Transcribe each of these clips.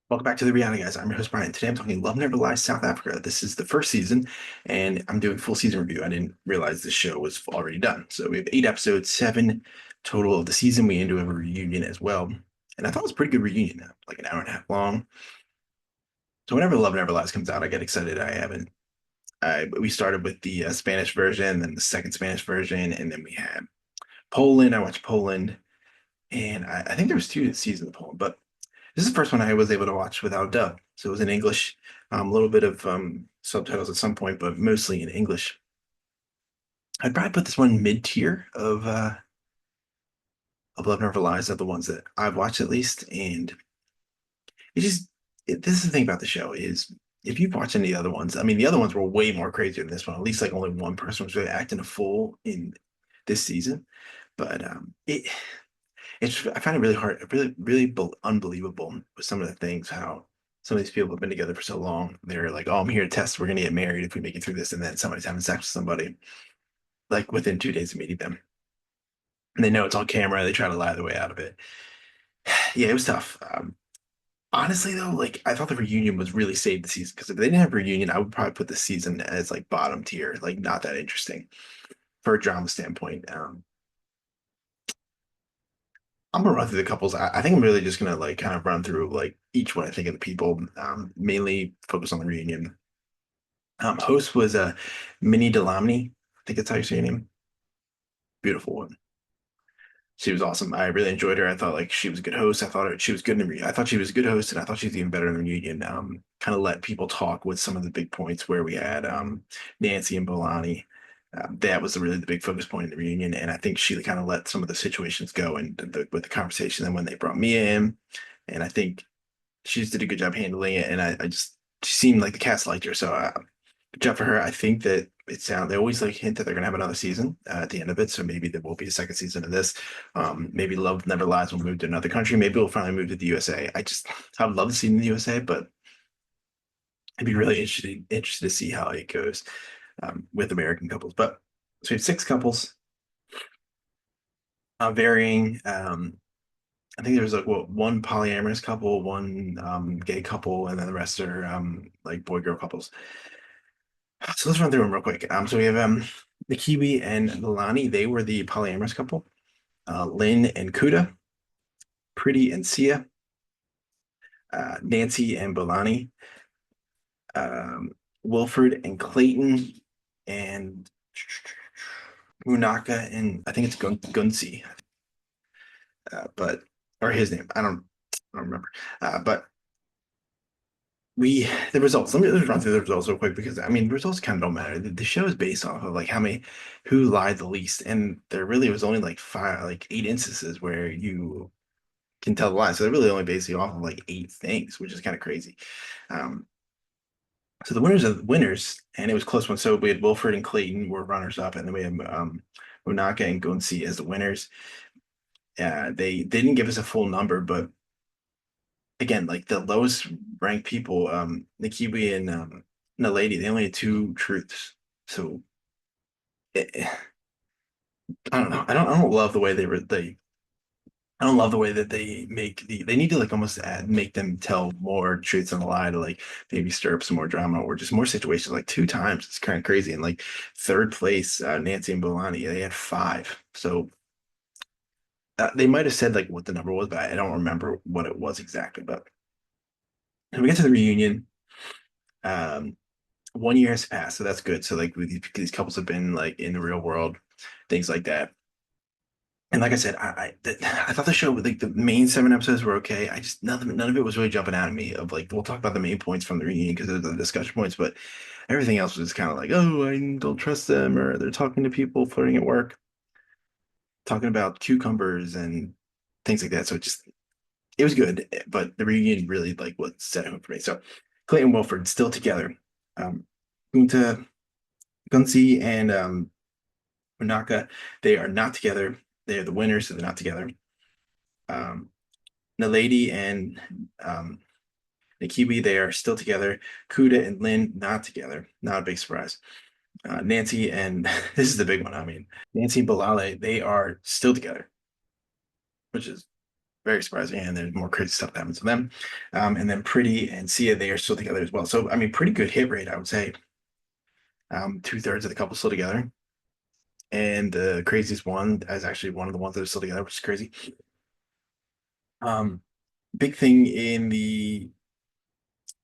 Welcome back to the Reality Guys. I'm your host Brian. Today I'm talking Love Never Lies South Africa. This is the first season, and I'm doing full season review. I didn't realize this show was already done. So we have 8 episodes, seven total of the season. We end up a reunion as well, and I thought it was a pretty good reunion, like an hour and a half long. So whenever Love Never Lies comes out, I get excited. I haven't. We started with the Spanish version, then the second Spanish version, and then we had Poland. I watched Poland, and I think there was two seasons of Poland, but this is the first one I was able to watch without dub. So it was in English, a little bit of subtitles at some point, but mostly in English. I'd probably put this one mid-tier of Love Never Lies, of the ones that I've watched at least. And it just this is the thing about the show is if you've watched any of the other ones, I mean the other ones were way more crazier than this one. At least like only one person was really acting a fool in this season. But it's I find it really hard, really unbelievable with some of the things how some of these people have been together for so long. They're like, "Oh, I'm here to test. We're gonna get married if we make it through this," and then somebody's having sex with somebody like within 2 days of meeting them, and they know it's on camera. They try to lie their way out of it. Yeah, it was tough. Honestly, though, like I thought the reunion was really saved the season because if they didn't have a reunion, I would probably put the season as like bottom tier, like not that interesting for a drama standpoint. I'm gonna run through the couples. I think I'm really just gonna like kind of run through like each one I think of the people, mainly focus on the reunion. Host was Minnie Delamny. I think that's how you say her name. Beautiful one. She was awesome. I really enjoyed her. I thought like she was a good host. She was good in the I thought she was a good host, and I thought she was even better in the reunion. Kind of let people talk with some of the big points where we had Nancy and Bolani. That was really the big focus point in the reunion, and I think she kind of let some of the situations go and with the conversation. And when they brought me in, and I think she just did a good job handling it. And I just she seemed like the cast liked her, so good job for her. I think that they always like hint that they're gonna have another season at the end of it, so maybe there will be a second season of this. Maybe Love Never Lies will move to another country. Maybe we'll finally move to the USA. I would love to see it in the USA, but I'd be really interested to see how it goes with American couples. But so we have six couples, varying. I think there was like one polyamorous couple, one gay couple, and then the rest are like boy girl couples. So let's run through them real quick. So we have the Kiwi and the Lani. They were the polyamorous couple. Lynn and Kuda, Pretty and Sia, Nancy and Bolani, Wilford and Clayton, and Munaka and I think it's Gunsi, but or his name. I don't remember. But the results. Let me just run through the results real quick because I mean the results kind of don't matter. The show is based off of like who lied the least, and there really was only like eight instances where you can tell the lie. So they're really only basing off of like eight things, which is kind of crazy. Um, so the winners of the winners, and it was a close one. So we had Wilford and Clayton were runners up, and then we had Munaka and Gunsi as the winners. They didn't give us a full number, but again, like the lowest ranked people, the Kiwi and the lady, they only had two truths. So I don't know. I don't love the way they I don't love the way that they make they need to like almost make them tell more truths on the lie to like maybe stir up some more drama or just more situations like two times. It's kind of crazy. And like third place, Nancy and Bolani, they had five. So they might have said like what the number was, but I don't remember what it was exactly. But when we get to the reunion. Um, 1 year has passed, so that's good. So like these couples have been like in the real world, things like that. And like I said, I thought the show like the main seven episodes were okay. I just none of it was really jumping out at me. Of like we'll talk about the main points from the reunion because they're the discussion points, but everything else was kind of like oh I don't trust them or they're talking to people flirting at work, talking about cucumbers and things like that. So it was good, but the reunion really like what set it up for me. So Clayton and Wilford still together. Um, Kunta Gunsi and Manaka, they are not together. They're the winners, so they're not together. Um, Naledi and Nikibi, they are still together. Kuda and Lynn, not together. Not a big surprise. Nancy and this is the big one. I mean, Nancy and Balale, they are still together, which is very surprising, and there's more crazy stuff that happens to them. And then Pretty and Sia, they are still together as well. So I mean, pretty good hit rate, I would say. Two-thirds of the couple still together. And the craziest one is actually one of the ones that are still together, which is crazy. Um, Big thing in the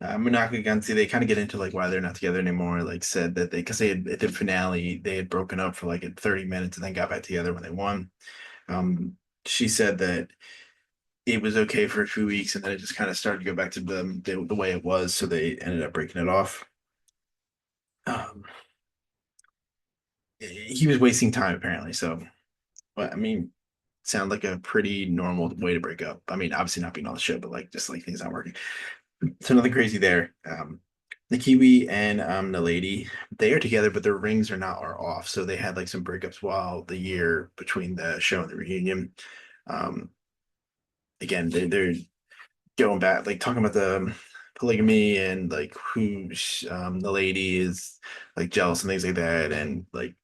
Monaco Gunsi, they kind of get into like why they're not together anymore. Like said that they, because they had at the finale, they had broken up for like 30 minutes and then got back together when they won. Um, she said that it was okay for a few weeks and then it just kind of started to go back to the way it was. So they ended up breaking it off. Um, he was wasting time apparently. So, but I mean, sound like a pretty normal way to break up. I mean, obviously not being on the show, but like just like things not working. So nothing crazy there. The Kiwi and the lady, they are together, but their rings are off. So they had like some breakups while the year between the show and the reunion. Um, Again, they're going back, like talking about the polygamy and like who the lady is like jealous and things like that, and like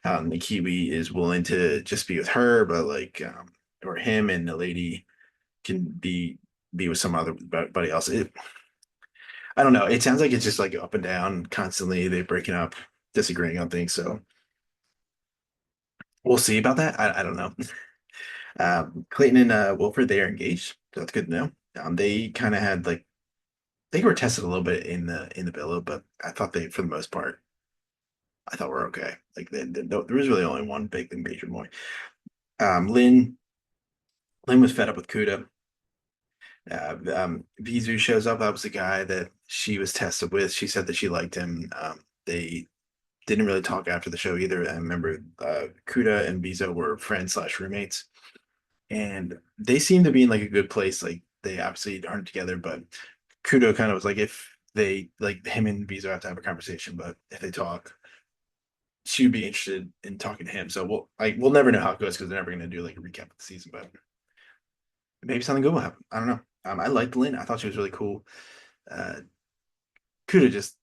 the Kiwi is willing to just be with her, but like or him, and the lady can be with some other buddy else. I don't know. It sounds like it's just like up and down constantly. They're breaking up, disagreeing on things. So we'll see about that. I don't know. Clayton and Wilford, they are engaged. So that's good to know. They kind of had like they were tested a little bit in the billow, but I thought they, for the most part, I thought we're okay. Like there was really only one big thing, major boy. Lynn was fed up with Kuda. Vizu shows up. That was the guy that she was tested with. She said that she liked him. They didn't really talk after the show either. I remember Kuda and Bizo were friends slash roommates, and they seem to be in like a good place. Like they obviously aren't together, but Kudo kind of was like if they like him and Bizo have to have a conversation, but if they talk, she would be interested in talking to him. So we'll never know how it goes because they're never going to do like a recap of the season, but maybe something good will happen. I don't know. I liked Lynn. I thought she was really cool. Uh, Kuda just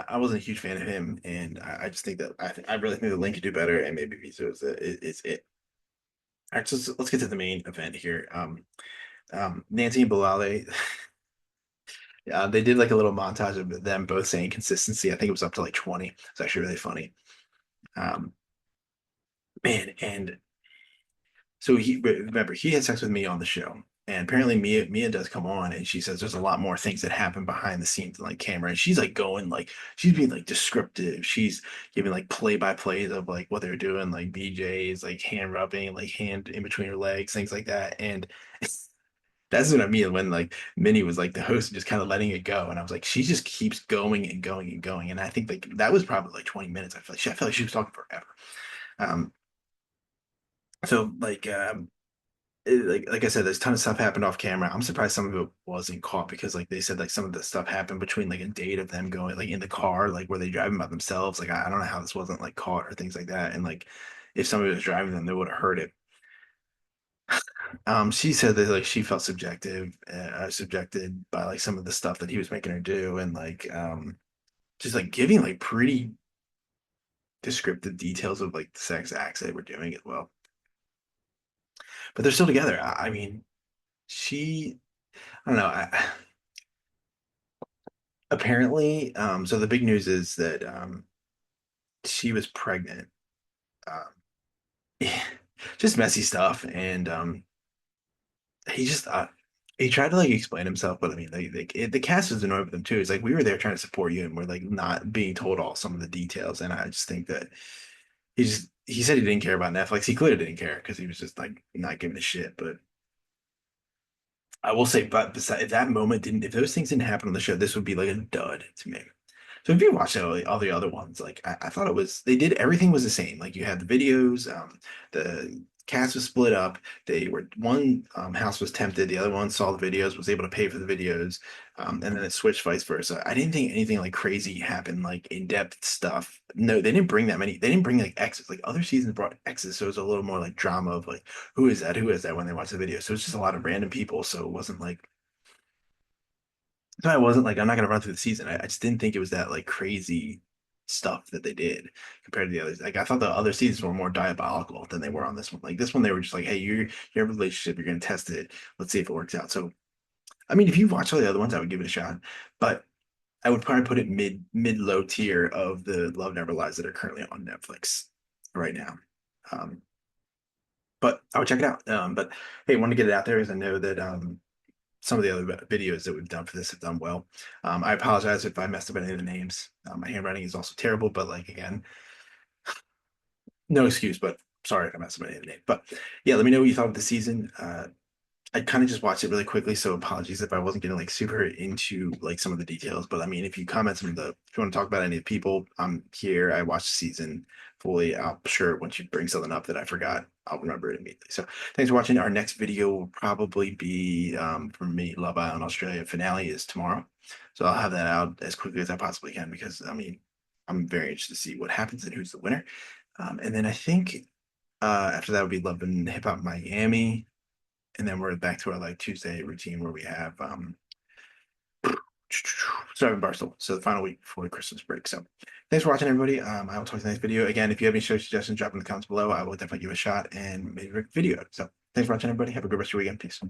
I wasn't a huge fan of him, and I just think that I really think that Lynn could do better, and maybe Bizo is it. All right, so let's get to the main event here. Nancy and Bilale, they did like a little montage of them both saying consistency. I think it was up to like 20. It's actually really funny. Um, Man, and so he remember he had sex with Mia on the show, and apparently Mia does come on, and she says there's a lot more things that happen behind the scenes, like camera, and she's like going like she's being like descriptive. She's giving like play by plays of like what they're doing, like BJ's, like hand rubbing, like hand in between her legs, things like that, and. That's what I mean when like Minnie was like the host and just kind of letting it go. And I was like, she just keeps going and going and going. And I think like that was probably like 20 minutes. I felt like she was talking forever. Um, so like I said, there's a ton of stuff happened off camera. I'm surprised some of it wasn't caught because like they said like some of the stuff happened between like a date of them going like in the car, like were they driving by themselves? Like I don't know how this wasn't like caught or things like that. And like if somebody was driving them, they would have heard it. She said that like she felt subjected by like some of the stuff that he was making her do, and like just like giving like pretty descriptive details of like the sex acts they were doing as well. But they're still together. I mean, she, I don't know. Apparently, so the big news is that she was pregnant. Um, just messy stuff, and he just he tried to like explain himself, but I mean, the cast was annoyed with him too. It's like we were there trying to support you, and we're like not being told all some of the details. And I just think that he said he didn't care about Netflix. He clearly didn't care because he was just like not giving a shit. But I will say, but besides, if that moment didn't, if those things didn't happen on the show, this would be like a dud to me. So if you watch all the other ones, like I thought it was, they did everything was the same. Like you had the videos, the cast was split up. They were one house was tempted, the other one saw the videos, was able to pay for the videos, and then it switched vice versa. I didn't think anything like crazy happened, like in depth stuff. No, they didn't bring that many. They didn't bring like exes. Like other seasons brought exes, so it was a little more like drama of like who is that, who is that when they watch the video. So it's just a lot of random people. So it wasn't like so I wasn't like, I'm not gonna run through the season. I just didn't think it was that like crazy. stuff that they did compared to the others. Like I thought the other seasons were more diabolical than they were on this one. Like this one, they were just like, hey, you have a relationship, you're gonna test it. Let's see if it works out. So I mean, if you watch all the other ones, I would give it a shot. But I would probably put it mid low tier of the Love Never Lies that are currently on Netflix right now. Um, but I would check it out. But hey, I want to get it out there because I know that some of the other videos that we've done for this have done well. I apologize if I messed up any of the names. My handwriting is also terrible, but like again, no excuse. But sorry if I messed up any of the names. But yeah, let me know what you thought of the season. I kind of just watched it really quickly, so apologies if I wasn't getting like super into like some of the details. But I mean, if you comment some of the, if you want to talk about any of the people, I'm here. I watched the season fully. I'm sure once you bring something up that I forgot, I'll remember it immediately. So thanks for watching. Our next video will probably be from me, Love Island Australia finale is tomorrow. So I'll have that out as quickly as I possibly can because I mean, I'm very interested to see what happens and who's the winner. And then I think after that would be Love and Hip Hop Miami, and then we're back to our like Tuesday routine where we have starting Barstool. So the final week before the Christmas break. So thanks for watching, everybody. I will talk to you in the next video. Again, if you have any show suggestions, drop in the comments below. I will definitely give it a shot and maybe a video. So thanks for watching, everybody. Have a good rest of your weekend. Peace.